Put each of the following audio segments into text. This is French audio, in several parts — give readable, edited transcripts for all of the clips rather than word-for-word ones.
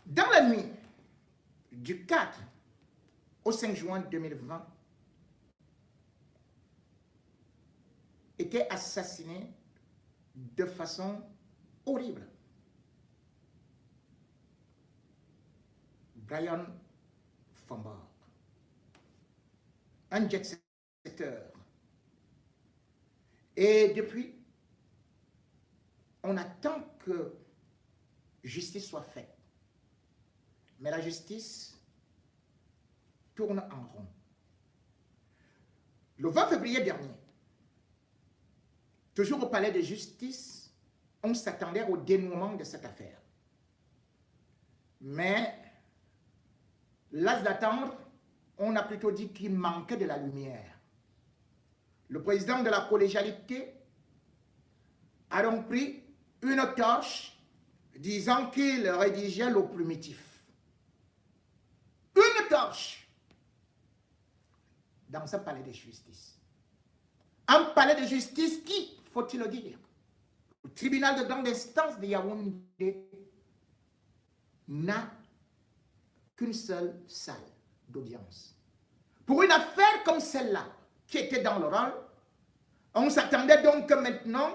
Dans la nuit du 4 au 5 juin 2020, était assassiné de façon horrible. Brian Fambard, un jet-setter. Et depuis, on attend que justice soit faite. Mais la justice tourne en rond. Le 20 février dernier, toujours au palais de justice, on s'attendait au dénouement de cette affaire. Mais, las d'attendre, on a plutôt dit qu'il manquait de la lumière. Le président de la collégialité a donc pris une torche disant qu'il rédigeait le primitif. Une torche dans ce palais de justice. Un palais de justice qui, faut-il le dire, le tribunal de grande instance de Yaoundé n'a qu'une seule salle d'audience. Pour une affaire comme celle-là, qui était dans le rôle, on s'attendait donc que maintenant,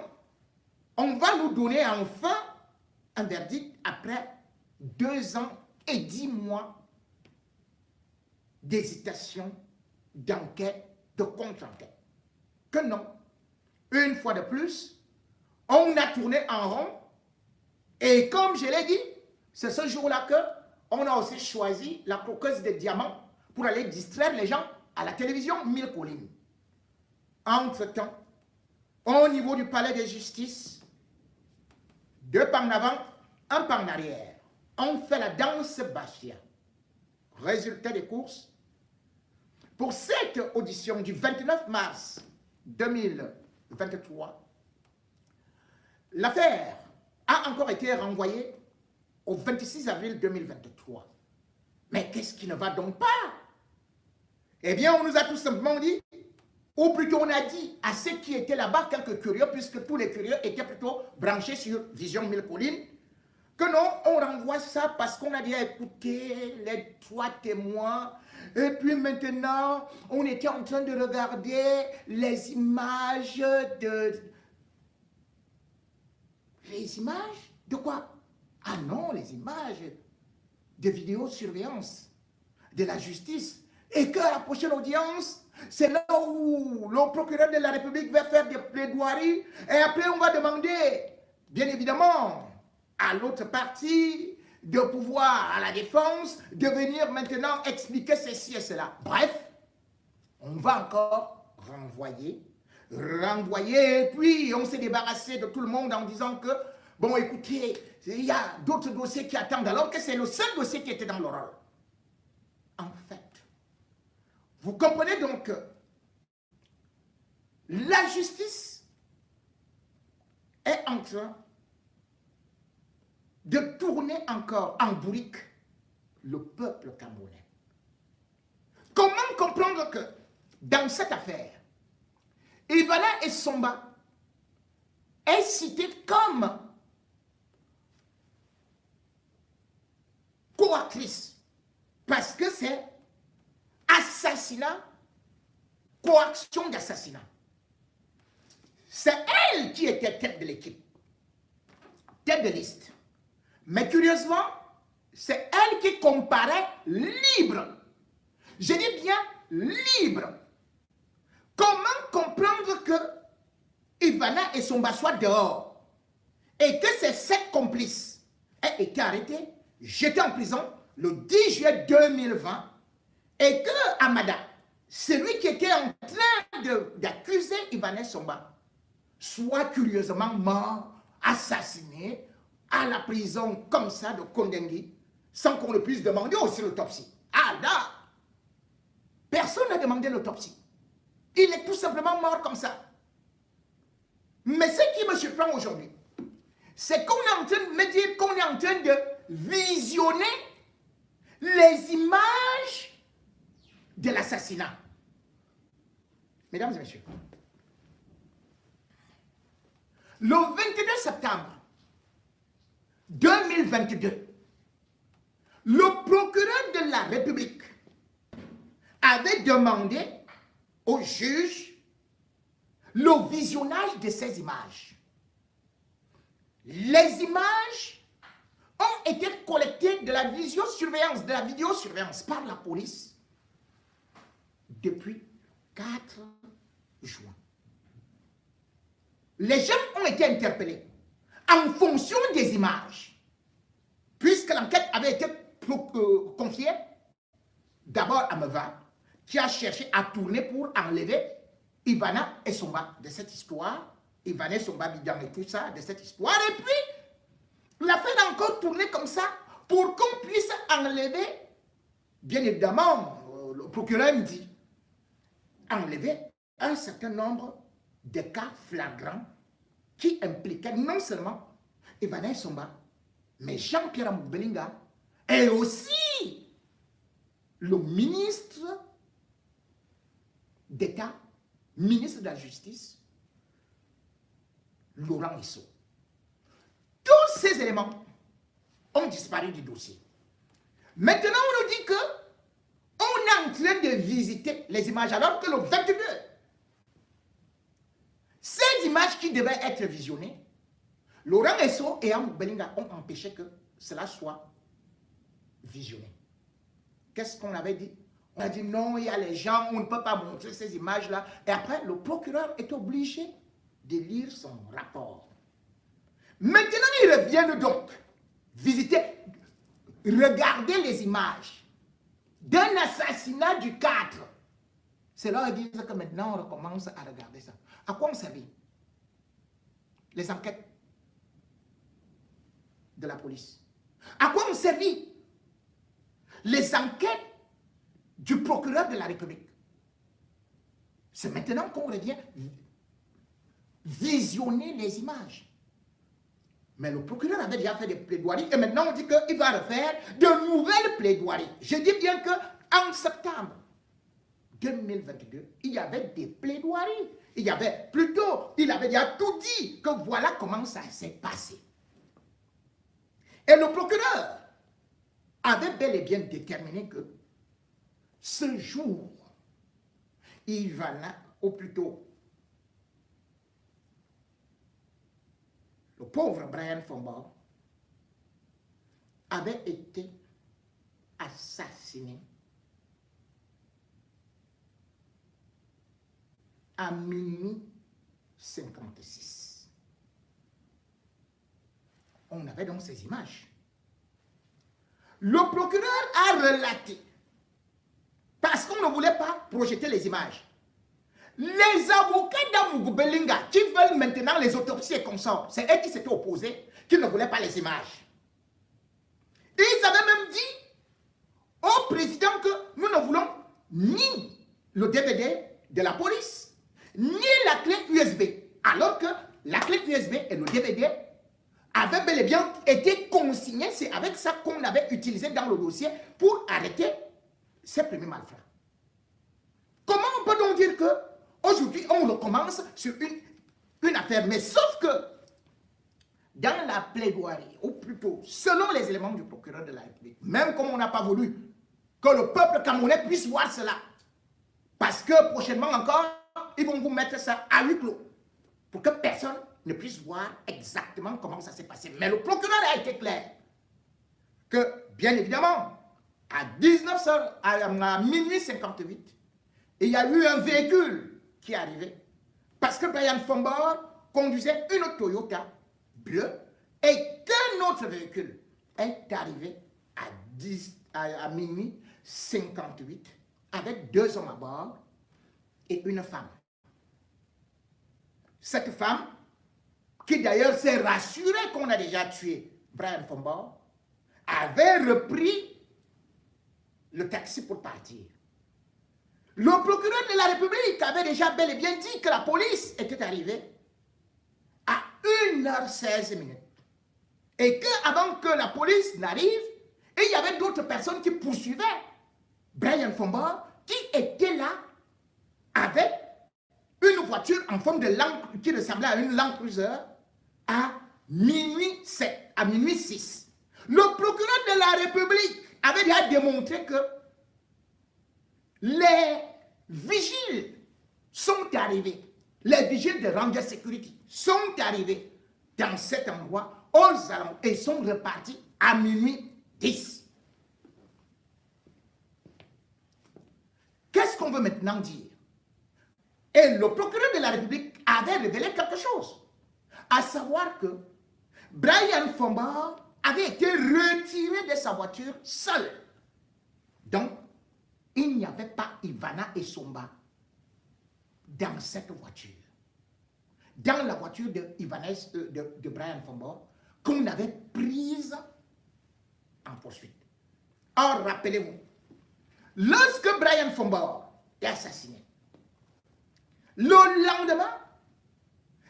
on va nous donner enfin un verdict après 2 ans et 10 mois d'hésitation, d'enquête, de contre-enquête. Que non, une fois de plus, on a tourné en rond et comme je l'ai dit, c'est ce jour-là qu'on a aussi choisi la croqueuse de diamants pour aller distraire les gens à la télévision Mille Collines. Entre-temps, au niveau du palais de justice, 2 pas en avant, 1 pas en arrière, on fait la danse Bafia. Résultat des courses, pour cette audition du 29 mars 2023, l'affaire a encore été renvoyée au 26 avril 2023. Mais qu'est-ce qui ne va donc pas? Eh bien, on nous a tout simplement dit, ou plutôt on a dit à ceux qui étaient là-bas, quelques curieux, puisque tous les curieux étaient plutôt branchés sur Vision Mille Collines, que non, on renvoie ça parce qu'on a déjà écouté les 3 témoins, et puis maintenant, on était en train de regarder les images de... Les images de quoi? Ah non, les images de vidéosurveillance de la justice. Et que la prochaine audience, c'est là où le procureur de la République va faire des plaidoiries. Et après, on va demander, bien évidemment, à l'autre partie de pouvoir, à la défense, de venir maintenant expliquer ceci et cela. Bref, on va encore renvoyer, et puis on s'est débarrassé de tout le monde en disant que, bon, écoutez, il y a d'autres dossiers qui attendent, alors que c'est le seul dossier qui était dans le rôle. En fait, vous comprenez donc que la justice est en train de tourner encore en bourrique le peuple camerounais. Comment comprendre que dans cette affaire, Ivana Essomba est citée comme coactrice parce que c'est assassinat, coaction d'assassinat. C'est elle qui était tête de l'équipe, tête de liste. Mais curieusement, c'est elle qui comparait libre. Je dis bien libre. Comment comprendre que Ivana Essomba soit dehors et que ces 7 complices aient été arrêtés, jetés en prison le 10 juillet 2020 et que Amada, celui qui était en train d'accuser Ivana Essomba, soit curieusement mort, assassiné à la prison comme ça de Kondengui, sans qu'on ne puisse demander aussi l'autopsie. Ah là, personne n'a demandé l'autopsie. Il est tout simplement mort comme ça. Mais ce qui me surprend aujourd'hui, c'est qu'on est en train de me dire qu'on est en train de visionner les images de l'assassinat. Mesdames et messieurs, le 22 septembre 2022, Le procureur de la République avait demandé au juge le visionnage de ces images. Les images ont été collectées de la vidéosurveillance par la police depuis 4 juin. Les jeunes ont été interpellés en fonction des images, puisque l'enquête avait été confiée d'abord à Meva, qui a cherché à tourner pour enlever Ivana et Somba de cette histoire, Ivana et Somba Bidjan et tout ça, de cette histoire, et puis l'affaire a encore tourné comme ça pour qu'on puisse enlever, bien évidemment, le procureur me dit, enlever un certain nombre de cas flagrants qui impliquaient non seulement Ivana et Somba, mais Jean-Pierre Belinga et aussi le ministre d'État, ministre de la Justice, Laurent Issou. Tous ces éléments ont disparu du dossier. Maintenant, on nous dit que on est en train de visiter les images, alors que le 22, ces images qui devaient être visionnées, Laurent Issou et Am Belinga ont empêché que cela soit visionné. Qu'est-ce qu'on avait dit? On a dit non, il y a les gens, on ne peut pas montrer ces images-là. Et après, le procureur est obligé de lire son rapport. Maintenant, ils reviennent donc visiter, regarder les images d'un assassinat du 4. C'est là qu'ils disent que maintenant, on recommence à regarder ça. À quoi on servait? Les enquêtes de la police. À quoi on servit? Les enquêtes du procureur de la République. C'est maintenant qu'on revient visionner les images. Mais le procureur avait déjà fait des plaidoiries et maintenant on dit qu'il va refaire de nouvelles plaidoiries. Je dis bien qu'en septembre 2022, il y avait des plaidoiries. Il avait déjà tout dit que voilà comment ça s'est passé. Et le procureur avait bel et bien déterminé que ce jour, Ivana, ou plutôt le pauvre Brian Fomba, avait été assassiné à minuit 56. On avait donc ces images. Le procureur a relaté, parce qu'on ne voulait pas projeter les images, les avocats d'Amougou Belinga qui veulent maintenant les autopsies et consorts, c'est eux qui s'étaient opposés, qui ne voulaient pas les images. Ils avaient même dit au président que nous ne voulons ni le DVD de la police, ni la clé USB. Alors que la clé USB et le DVD avaient bel et bien été consignés. C'est avec ça qu'on avait utilisé dans le dossier pour arrêter ces premiers malfrats. Comment on peut donc dire que aujourd'hui on recommence sur une affaire, mais sauf que dans la plaidoirie, ou plutôt selon les éléments du procureur de la République, même comme on n'a pas voulu que le peuple camerounais puisse voir cela, parce que prochainement encore, ils vont vous mettre ça à huis clos, pour que personne ne puisse voir exactement comment ça s'est passé. Mais le procureur a été clair que, bien évidemment, à 19h, à minuit 58, il y a eu un véhicule qui est arrivé. Parce que Brian Fomba conduisait une Toyota bleue et qu'un autre véhicule est arrivé à minuit 58 avec 2 hommes à bord et une femme. Cette femme, qui d'ailleurs s'est rassurée qu'on a déjà tué Brian Fomba, avait repris le taxi pour partir. Le procureur de la République avait déjà bel et bien dit que la police était arrivée à 1h16. Et qu'avant que la police n'arrive, il y avait d'autres personnes qui poursuivaient Brian Fomba, qui était là avec une voiture en forme de qui ressemblait à une Land Cruiser à minuit 7, à minuit 6. Le procureur de la République avait déjà démontré que les vigiles sont arrivés, les vigiles de Ranger Security sont arrivés dans cet endroit aux alentours et sont repartis à minuit 10. Qu'est-ce qu'on veut maintenant dire? Et le procureur de la République avait révélé quelque chose, à savoir que Brian Fomba avait été retiré de sa voiture seul. Donc, il n'y avait pas Ivana et Somba dans cette voiture. Dans la voiture de, de Brian Fomba, qu'on avait prise en poursuite. Or, rappelez-vous, lorsque Brian Fomba est assassiné, le lendemain,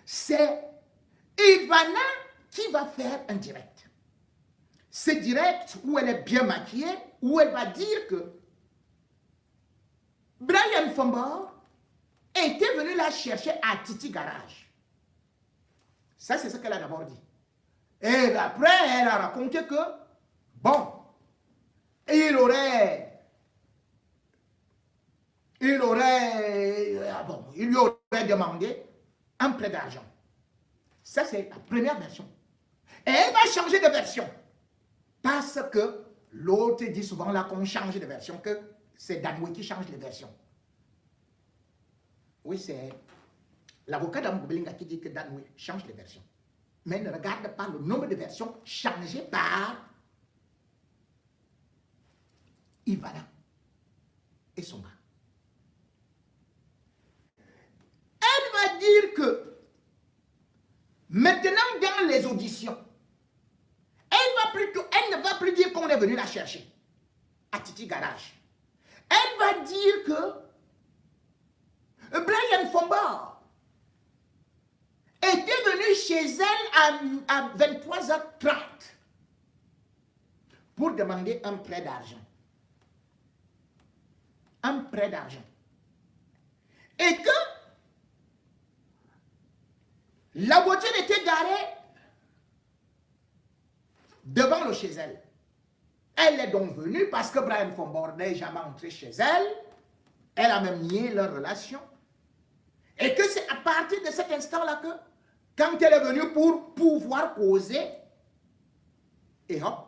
c'est Ivana qui va faire un direct. Ce direct où elle est bien maquillée, où elle va dire que Brian Fomba était venu la chercher à Titi Garage. Ça, c'est ce qu'elle a d'abord dit. Et après, elle a raconté que, bon, il lui aurait demandé un prêt d'argent. Ça, c'est la première version. Et elle va changer de version. Parce que l'autre dit souvent là qu'on change de version, que c'est Danoué qui change de version. Oui, c'est l'avocat d'Amoubelinga qui dit que Danoué change de version. Mais ne regarde pas le nombre de versions changées par Ivana et Somba. Elle va dire que maintenant dans les auditions, elle ne va plus dire qu'on est venu la chercher à Titi Garage. Elle va dire que Brian Fomba était venu chez elle à 23h30 pour demander un prêt d'argent. Un prêt d'argent. Et que la voiture était garée devant le chez elle. Elle est donc venue parce que Brian Fomba n'est jamais entré chez elle. Elle a même nié leur relation. Et que c'est à partir de cet instant-là que, quand elle est venue pour pouvoir causer, et hop,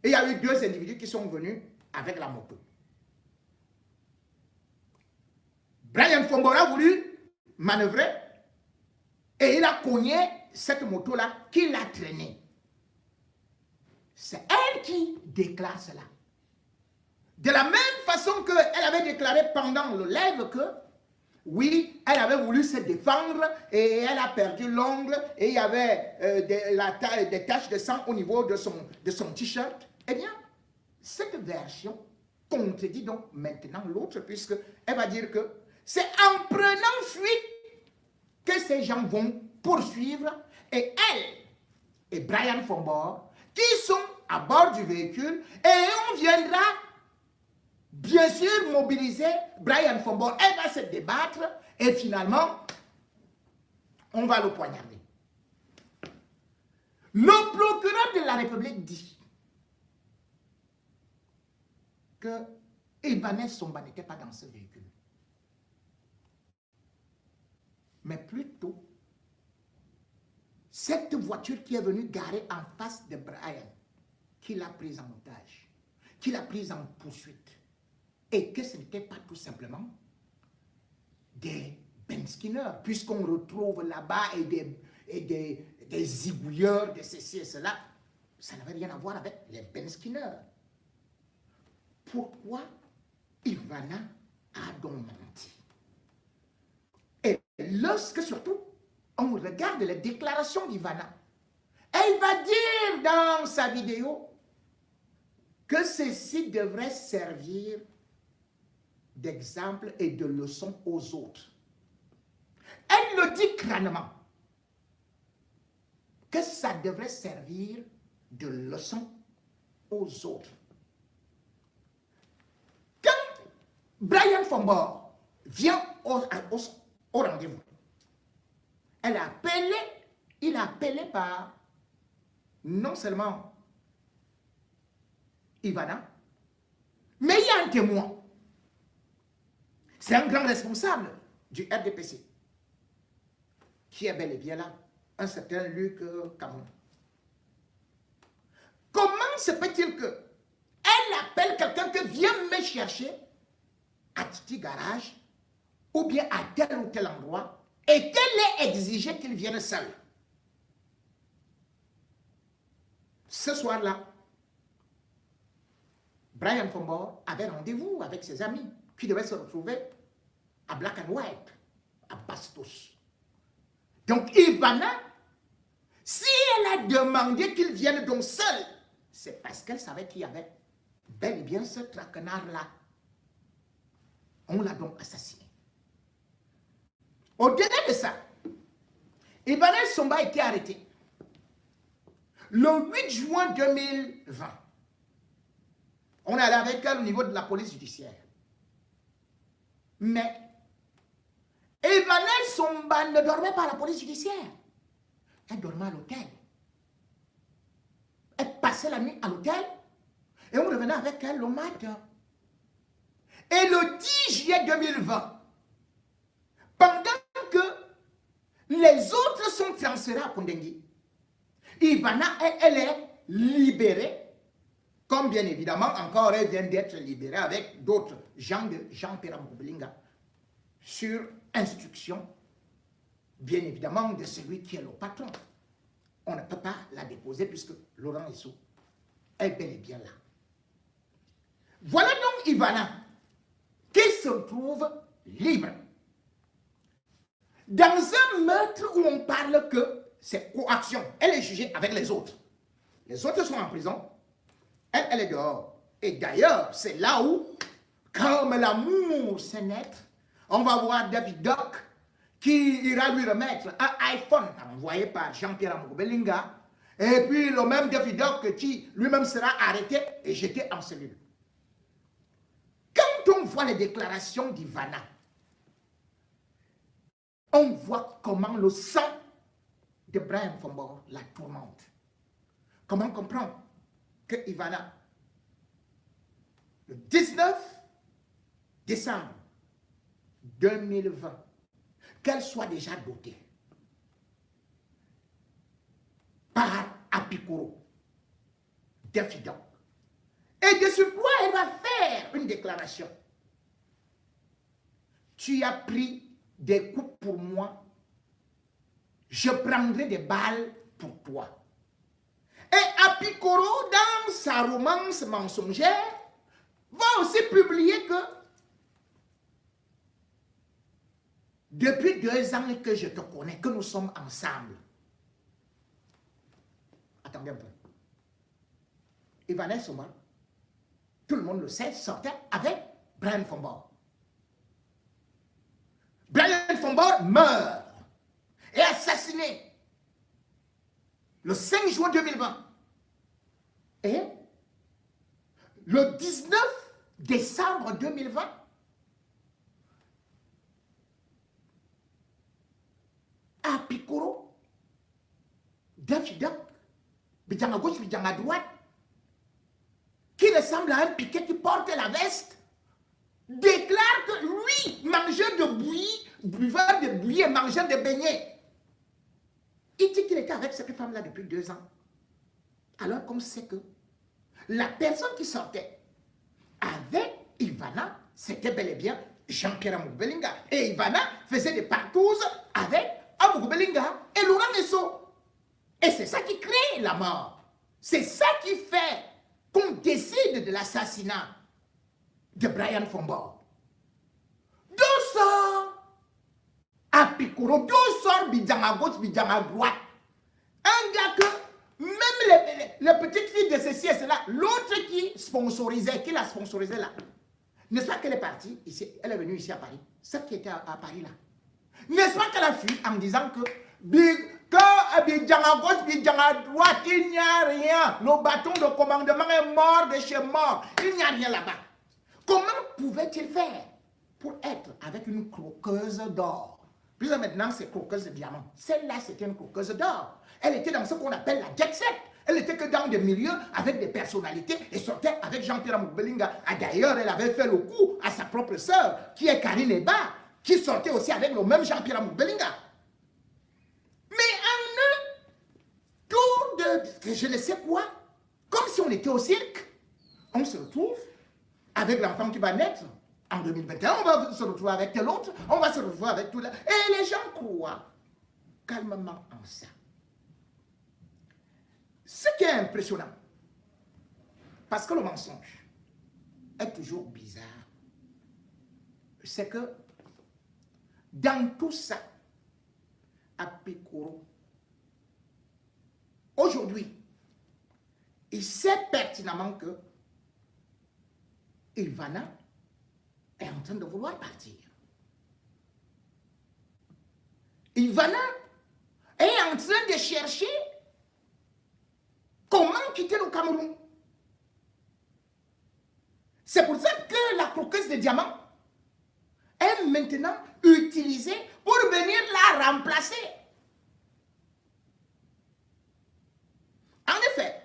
il y a eu deux individus qui sont venus avec la moto. Brian Fomba a voulu manœuvrer et il a cogné cette moto-là qui l'a traînée. C'est elle qui déclare cela. De la même façon qu'elle avait déclaré pendant le live que, oui, elle avait voulu se défendre et elle a perdu l'ongle et il y avait des taches de sang au niveau de son t-shirt. Eh bien, cette version contredit donc maintenant l'autre puisque elle va dire que c'est en prenant fuite que ces gens vont poursuivre et elle et Brian Fomba qui sont à bord du véhicule et on viendra bien sûr mobiliser Brian Fomba. Elle va se débattre et finalement on va le poignarder. Le procureur de la République dit que Ivana Somba n'était pas dans ce véhicule. Mais plutôt, cette voiture qui est venue garer en face de Brian, qui l'a prise en otage, qui l'a prise en poursuite, et que ce n'était pas tout simplement des Ben Skinner, puisqu'on retrouve là-bas et des zigouilleurs, de ceci et cela, ça n'avait rien à voir avec les Ben Skinner. Pourquoi Ivana a donc menti? Et lorsque surtout, on regarde les déclarations d'Ivana, elle va dire dans sa vidéo que ceci devrait servir d'exemple et de leçon aux autres. Elle le dit crânement que ça devrait servir de leçon aux autres. Quand Brian Fomba vient au rendez-vous, il a appelé par non seulement Ivana, Mais il y a un témoin. C'est un grand responsable du RDPC qui est bel et bien là, un certain Luc Camon. Comment se peut-il que elle appelle quelqu'un qui vient me chercher à Titi Garage ou bien à tel ou tel endroit et qu'elle ait exigé qu'il vienne seul? Ce soir-là, Brian Fombor avait rendez-vous avec ses amis qui devaient se retrouver à Black and White, à Bastos. Donc Ivana, si elle a demandé qu'il vienne donc seul, c'est parce qu'elle savait qu'il y avait bel et bien ce traquenard-là. On l'a donc assassiné. Au-delà de ça, Ivana Somba a été arrêté le 8 juin 2020. On est allé avec elle au niveau de la police judiciaire. Mais Ivana Somba ne dormait pas à la police judiciaire. Elle dormait à l'hôtel. Elle passait la nuit à l'hôtel et on revenait avec elle le matin. Et le 10 juillet 2020, pendant que les autres sont transférés à Kondengui, Ivana, elle est libérée, comme bien évidemment encore elle vient d'être libérée avec d'autres gens de Jean-Pierre Moublinga, sur instruction, bien évidemment, de celui qui est le patron. On ne peut pas la déposer puisque Laurent Essou est bel et bien là. Voilà donc Ivana qui se trouve libre. Dans un meurtre où on parle que c'est coaction, elle est jugée avec les autres. Les autres sont en prison, elle est dehors. Et d'ailleurs, c'est là où, comme l'amour sait naître, on va voir David Doc qui ira lui remettre un iPhone envoyé par Jean-Pierre Amour-Belinga, et puis le même David Doc qui lui-même sera arrêté et jeté en cellule. Quand on voit les déclarations d'Ivana, on voit comment le sang de Brian Fombor la tourmente. Comment comprendre que Ivana, le 19 décembre 2020, qu'elle soit déjà dotée par Apikoro, Defidon, et de ce quoi elle va faire une déclaration. Tu as pris des coups pour moi, je prendrai des balles pour toi. Et Apikoro, dans sa romance mensongère, va aussi publier que depuis 2 ans que je te connais, que nous sommes ensemble. Attendez un peu. Ivana Somba, tout le monde le sait, sortait avec Brian Fombor. Brian Fombor meurt et assassiné le 5 juin 2020. Et le 19 décembre 2020, à Pikoro, Dafidak, Bidjan à gauche, Bidjan à droite, qui ressemble à un piquet qui porte la veste, déclare que lui, mangeur de bouillie, buveur de bouillie et mangeur de beignets, il dit qu'il était avec cette femme-là depuis 2 ans. Alors qu'on sait que la personne qui sortait avec Ivana, c'était bel et bien Jean-Pierre Amour-Belinga. Et Ivana faisait des partouses avec Amour-Belinga et Laurent Essou. Et c'est ça qui crée la mort. C'est ça qui fait qu'on décide de l'assassinat de Brian Fombor. D'où sort Apikoro, d'où sort Bidjan à gauche, Bidjan à droite. Un gars que même les petites filles de ceci et cela, l'autre qui sponsorisait, qui l'a sponsorisé là, n'est-ce pas qu'elle est partie ici, elle est venue ici à Paris, celle qui était à Paris là. N'est-ce pas qu'elle a fui en disant que Bidjan à gauche, Bidjan à droite, il n'y a rien. Le bâton de commandement est mort de chez mort. Il n'y a rien là-bas. Comment pouvait-il faire pour être avec une croqueuse d'or? Puis maintenant, c'est croqueuse de diamant. Celle-là, c'était une croqueuse d'or. Elle était dans ce qu'on appelle la jet set. Elle n'était que dans des milieux avec des personnalités et sortait avec Jean-Pierre Belinga. D'ailleurs, elle avait fait le coup à sa propre sœur, qui est Karine Eba, qui sortait aussi avec le même Jean-Pierre Belinga. Mais en un tour de je ne sais quoi, comme si on était au cirque, on se retrouve avec l'enfant qui va naître. En 2021, on va se retrouver avec tel autre, on va se retrouver avec tout là. Et les gens croient calmement en ça. Ce qui est impressionnant, parce que le mensonge est toujours bizarre, c'est que dans tout ça, à Pikoro, aujourd'hui, il sait pertinemment que Ivana est en train de vouloir partir. Ivana est en train de chercher comment quitter le Cameroun. C'est pour ça que la croqueuse de diamants est maintenant utilisée pour venir la remplacer. En effet,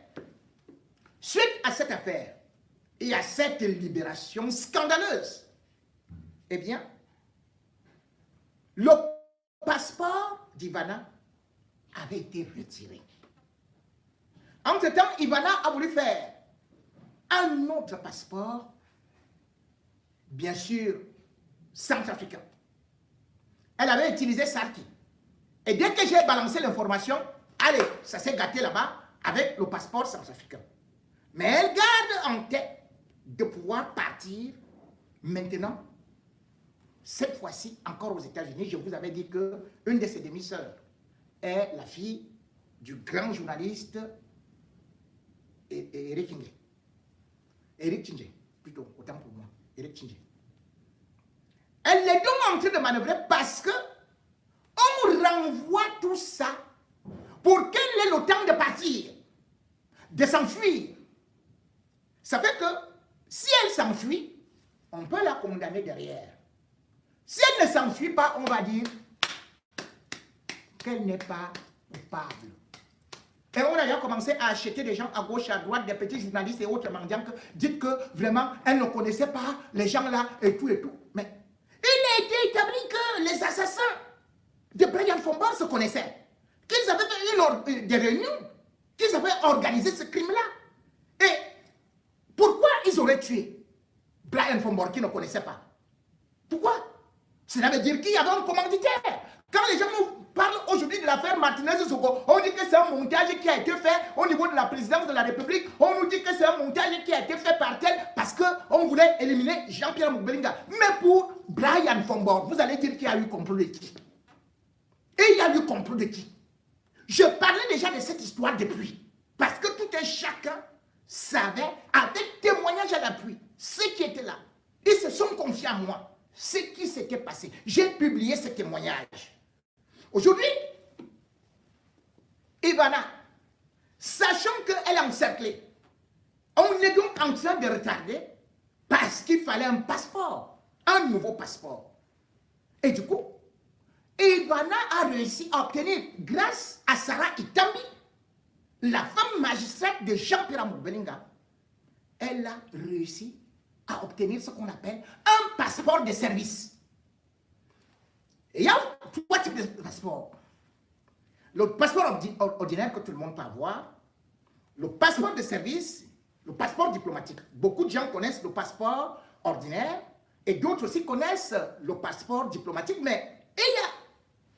suite à cette affaire et à cette libération scandaleuse, eh bien, le passeport d'Ivana avait été retiré. Entre-temps, Ivana a voulu faire un autre passeport, bien sûr, centrafricain. Elle avait utilisé Sarki. Et dès que j'ai balancé l'information, allez, ça s'est gâté là-bas avec le passeport centrafricain. Mais elle garde en tête de pouvoir partir maintenant, cette fois-ci, encore aux États-Unis. Je vous avais dit qu'une de ses demi-sœurs est la fille du grand journaliste Eric Tchingé. Eric Tchingé, plutôt, autant pour moi. Eric Tchingé. Elle est donc en train de manœuvrer parce que on renvoie tout ça pour qu'elle ait le temps de partir, de s'enfuir. Ça fait que si elle s'enfuit, on peut la condamner derrière. Si elle ne s'enfuit pas, on va dire qu'elle n'est pas coupable. Et on a déjà commencé à acheter des gens à gauche, à droite, des petits journalistes et autres mendiants qui disent que vraiment, elle ne connaissait pas les gens là et tout et tout. Mais il a été établi que les assassins de Brian Fombor se connaissaient. Qu'ils avaient fait des réunions, qu'ils avaient organisé ce crime-là. Et pourquoi ils auraient tué Brian Fombor qui ne connaissait pas? Pourquoi? Cela veut dire qu'il y avait un commanditaire. Quand les gens nous parlent aujourd'hui de l'affaire Martinez-Soko, on dit que c'est un montage qui a été fait au niveau de la présidence de la République. On nous dit que c'est un montage qui a été fait par tel parce qu'on voulait éliminer Jean-Pierre Belinga. Mais pour Brian Fombor, vous allez dire qu'il y a eu complot de qui? Et il y a eu complot de qui? Je parlais déjà de cette histoire depuis. Parce que tout un chacun savait, avec témoignage à l'appui, ce qui était là. Ils se sont confiés à moi. Ce qui s'était passé. J'ai publié ce témoignage. Aujourd'hui, Ivana, sachant qu'elle est encerclée, on est donc en train de retarder parce qu'il fallait un passeport, un nouveau passeport. Et du coup, Ivana a réussi à obtenir, grâce à Sarah Itambi, la femme magistrate de Jean-Pierre Belinga, elle a réussi à obtenir ce qu'on appelle un passeport de service. Et il y a trois types de passeports. Le passeport ordinaire que tout le monde peut avoir, le passeport de service, le passeport diplomatique. Beaucoup de gens connaissent le passeport ordinaire et d'autres aussi connaissent le passeport diplomatique, mais il y a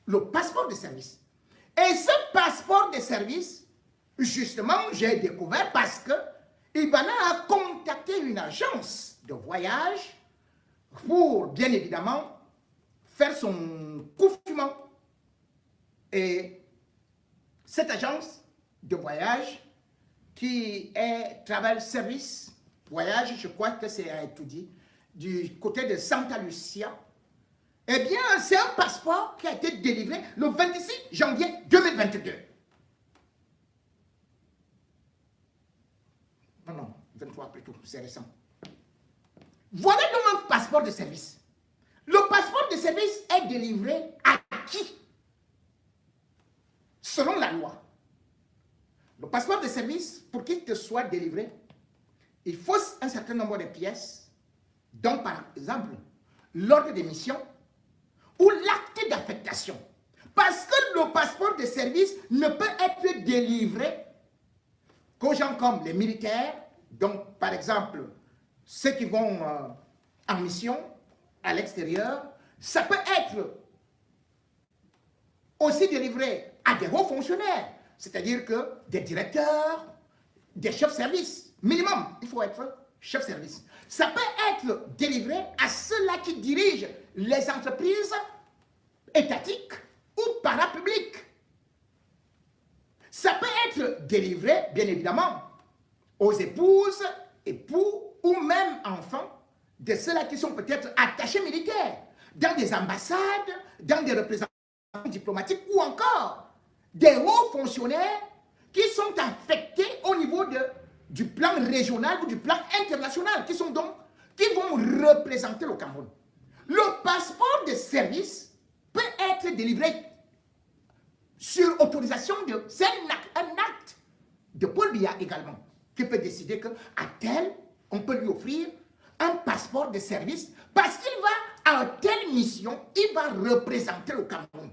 le passeport de service. Et ce passeport de service, justement, j'ai découvert parce que Ivana a contacté une agence de voyage pour, bien évidemment, faire son confinement. Et cette agence de voyage, qui est Travel Service Voyage, je crois que c'est à tout dit, du côté de Santa Lucia, eh bien, c'est un passeport qui a été délivré le 26 janvier 2022. Non, 23 plutôt, c'est récent. Voilà donc un passeport de service. Le passeport de service est délivré à qui? Selon la loi. Le passeport de service, pour qu'il te soit délivré, il faut un certain nombre de pièces, donc par exemple, l'ordre d'émission ou l'acte d'affectation. Parce que le passeport de service ne peut être délivré qu'aux gens comme les militaires, donc par exemple, ceux qui vont en mission à l'extérieur. Ça peut être aussi délivré à des hauts fonctionnaires, c'est-à-dire que des directeurs, des chefs de service, minimum, il faut être chef de service. Ça peut être délivré à ceux-là qui dirigent les entreprises étatiques ou parapubliques. Ça peut être délivré, bien évidemment, aux épouses, époux ou même enfants de ceux-là qui sont peut-être attachés militaires dans des ambassades, dans des représentations diplomatiques ou encore des hauts fonctionnaires qui sont affectés au niveau du plan régional ou du plan international, qui vont représenter le Cameroun. Le passeport de service peut être délivré sur autorisation de... C'est un acte de Paul Biya également, qui peut décider qu'à tel, on peut lui offrir un passeport de service parce qu'il va à telle mission, il va représenter le Cameroun.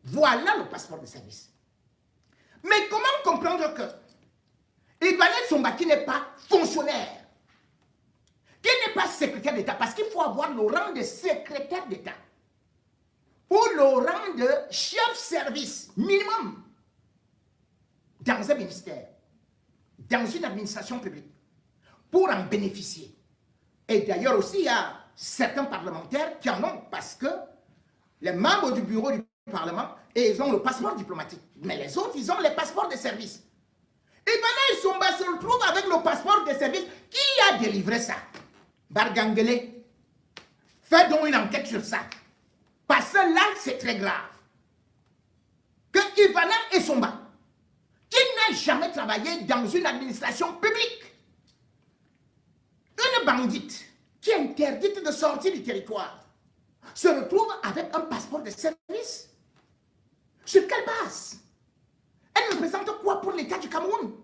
Voilà le passeport de service. Mais comment comprendre que Ibanez Somba, qui n'est pas fonctionnaire, qui n'est pas secrétaire d'État, parce qu'il faut avoir le rang de secrétaire d'État ou le rang de chef service minimum dans un ministère, dans une administration publique, pour en bénéficier. Et d'ailleurs aussi, il y a certains parlementaires qui en ont, parce que les membres du bureau du Parlement, et ils ont le passeport diplomatique. Mais les autres, ils ont les passeports de service. Et maintenant, Somba se retrouve avec le passeport de service. Qui a délivré ça? Bargangele. Fais donc une enquête sur ça. Parce que là, c'est très grave. Que Ivana et Somba, qui n'a jamais travaillé dans une administration publique, une bandite qui est interdite de sortir du territoire, se retrouve avec un passeport de service. Sur quelle base? Elle représente quoi pour l'État du Cameroun?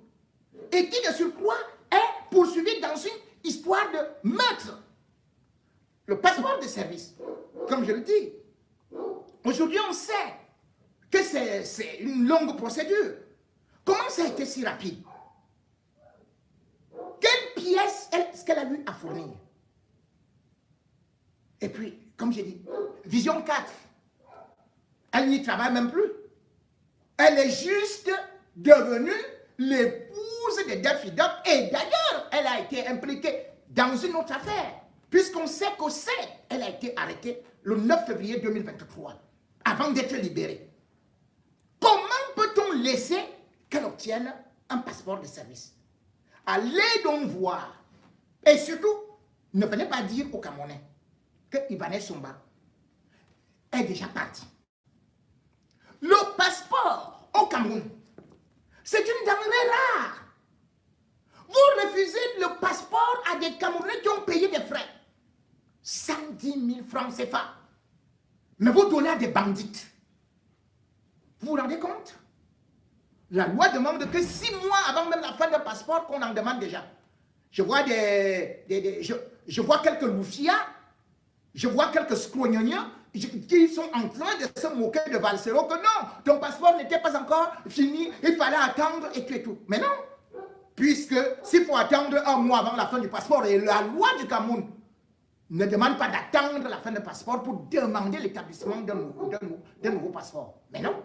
Et qui de surcroît est poursuivi dans une histoire de meurtre? Le passeport de service, comme je le dis, aujourd'hui on sait que c'est une longue procédure. Comment ça a été si rapide? Quelle pièce est-ce qu'elle a eu à fournir? Et puis, comme j'ai dit, Vision 4, elle n'y travaille même plus. Elle est juste devenue l'épouse de Daffy Duck. Et d'ailleurs, elle a été impliquée dans une autre affaire. Puisqu'on sait qu'elle a été arrêtée le 9 février 2023, avant d'être libérée. Comment peut-on laisser qu'elle obtienne un passeport de service? Allez donc voir. Et surtout, ne venez pas dire aux Camerounais que Ibanez Somba est déjà parti. Le passeport au Cameroun, c'est une denrée rare. Vous refusez le passeport à des Camerounais qui ont payé des frais. 110 000 francs CFA. Mais vous donnez à des bandites. Vous vous rendez compte? La loi demande que 6 mois avant même la fin d'un passeport qu'on en demande déjà. Je vois je vois quelques loufias, je vois quelques scrognoniens qui sont en train de se moquer de Valsero que non, ton passeport n'était pas encore fini, il fallait attendre et tout et tout. Mais non, puisque s'il faut attendre un mois avant la fin du passeport, et la loi du Cameroun ne demande pas d'attendre la fin du passeport pour demander l'établissement d'un nouveau passeport. Mais non.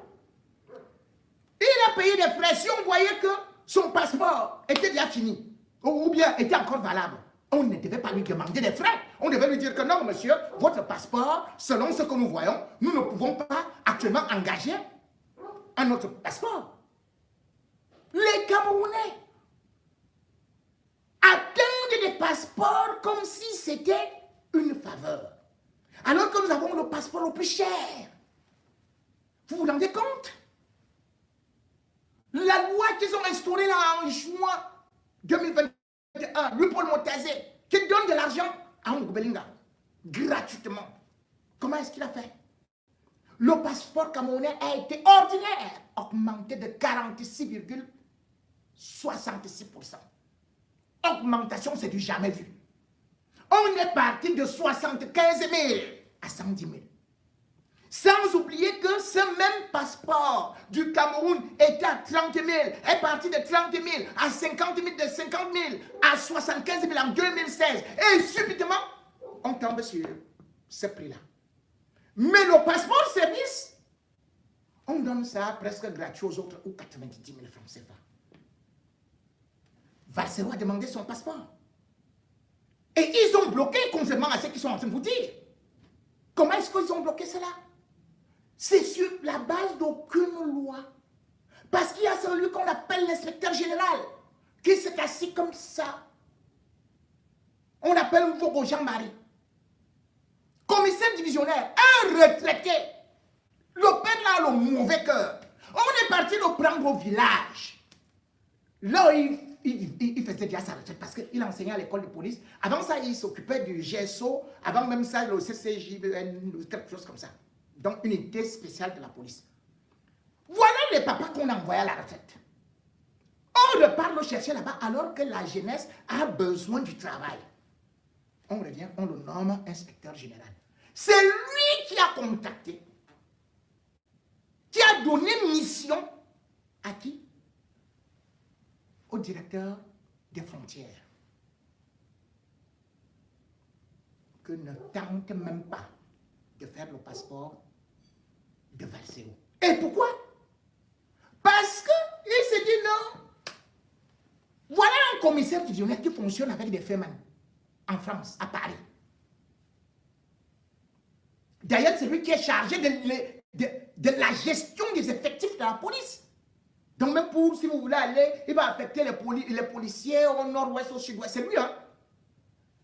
Il a payé des frais. Si on voyait que son passeport était déjà fini, ou bien était encore valable, on ne devait pas lui demander des frais. On devait lui dire que non, monsieur, votre passeport, selon ce que nous voyons, nous ne pouvons pas actuellement engager un autre passeport. Les Camerounais attendent des passeports comme si c'était une faveur. Alors que nous avons le passeport le plus cher. Vous vous rendez compte? La loi qu'ils ont instaurée là en juin 2021, lui Paul Motazé, qui donne de l'argent à Ngobelinga, gratuitement. Comment est-ce qu'il a fait? Le passeport camerounais a été ordinaire, augmenté de 46,5%. 66%. Augmentation, c'est du jamais vu. On est parti de 75 000 à 110 000. Sans oublier que ce même passeport du Cameroun était à 30 000, est parti de 30 000 à 50 000, de 50 000 à 75 000 en 2016. Et subitement, on tombe sur ce prix-là. Mais le passeport service, on donne ça presque gratuit aux autres ou 90 000 francs CFA. Valsero a demandé son passeport. Et ils ont bloqué, contrairement à ce qu'ils sont en train de vous dire. Comment est-ce qu'ils ont bloqué cela? C'est sur la base d'aucune loi. Parce qu'il y a celui qu'on appelle l'inspecteur général, qui s'est assis comme ça. On appelle Mvogo Jean-Marie. Commissaire divisionnaire, un retraité. Le père là a le mauvais cœur. On est parti le prendre au village. Là, il faisait déjà sa retraite parce qu'il enseignait à l'école de police. Avant ça, il s'occupait du GSO. Avant même ça, le CCJBN, quelque chose comme ça. Donc, une unité spéciale de la police. Voilà les papas qu'on a envoyés à la retraite. On repart le chercher là-bas alors que la jeunesse a besoin du travail. On revient, on le nomme inspecteur général. C'est lui qui a contacté, qui a donné mission à qui? Au directeur des frontières. Que ne tente même pas de faire le passeport de Valsero. Et pourquoi? Parce qu'il s'est dit non. Voilà un commissaire divisionnaire qui fonctionne avec des femmes en France, à Paris. D'ailleurs, c'est lui qui est chargé de la gestion des effectifs de la police. Donc même pour, si vous voulez aller, il va affecter les policiers au nord-ouest, au sud-ouest. C'est lui, hein.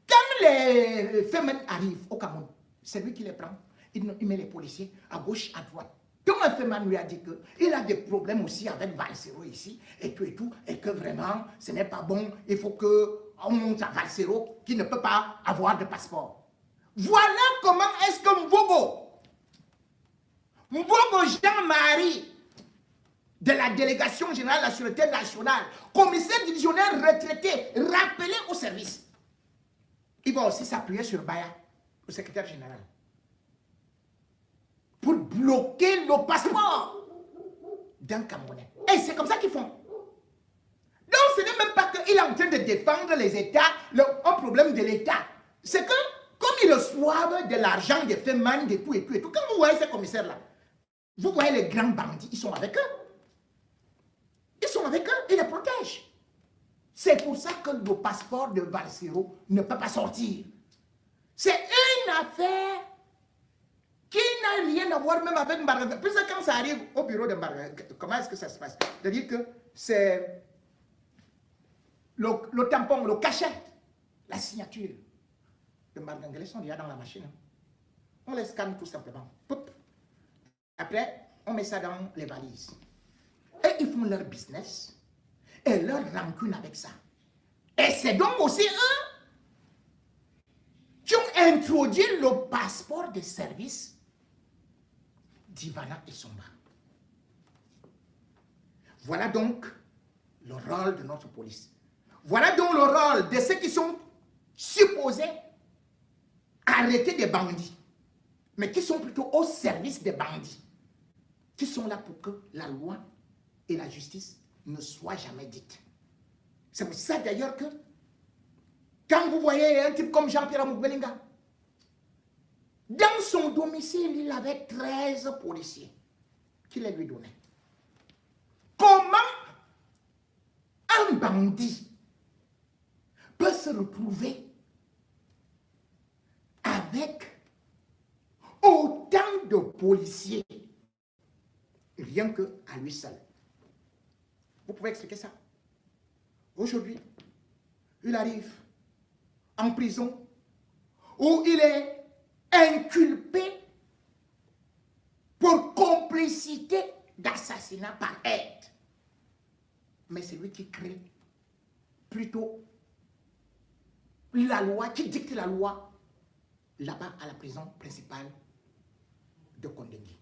Quand les femmes arrivent au Cameroun, c'est lui qui les prend. Il met les policiers à gauche, à droite. Donc un femme lui a dit qu'il a des problèmes aussi avec Valsero ici, et tout, et que vraiment, ce n'est pas bon. Il faut qu'on monte à Valsero qui ne peut pas avoir de passeport. Voilà comment est-ce que Mvogo Jean-Marie, de la délégation générale de la Sûreté nationale, commissaire divisionnaire retraité, rappelé au service. Il va aussi s'appuyer sur Baya, le secrétaire général, pour bloquer le passeport d'un Camerounais. Et c'est comme ça qu'ils font. Donc ce n'est même pas qu'il est en train de défendre les États, un problème de l'État. C'est que, comme ils reçoivent de l'argent des femmes, de tout, quand vous voyez ces commissaires-là, vous voyez les grands bandits, ils sont avec eux. Ils sont avec eux, ils les protègent. C'est pour ça que le passeport de Valsero ne peut pas sortir. C'est une affaire qui n'a rien à voir même avec Mbarga. Puis quand ça arrive au bureau de Mbarga, comment est-ce que ça se passe? C'est-à-dire que c'est le tampon, le cachet, la signature de Mbarga sont déjà dans la machine. On les scanne tout simplement. Après, on met ça dans les valises. Et ils font leur business et leur rancune avec ça. Et c'est donc aussi eux qui ont introduit le passeport de service d'Ivana et Somba. Voilà donc le rôle de notre police. Voilà donc le rôle de ceux qui sont supposés arrêter des bandits, mais qui sont plutôt au service des bandits, qui sont là pour que la loi et la justice ne soient jamais dites. C'est pour ça d'ailleurs que quand vous voyez un type comme Jean-Pierre Amoukbelinga, dans son domicile, il avait 13 policiers qui les lui donnaient. Comment un bandit peut se retrouver avec autant de policiers rien qu'à lui seul? Vous pouvez expliquer ça? Aujourd'hui, il arrive en prison où il est inculpé pour complicité d'assassinat par aide. Mais c'est lui qui crée plutôt la loi, qui dicte la loi là-bas à la prison principale de Kondengui.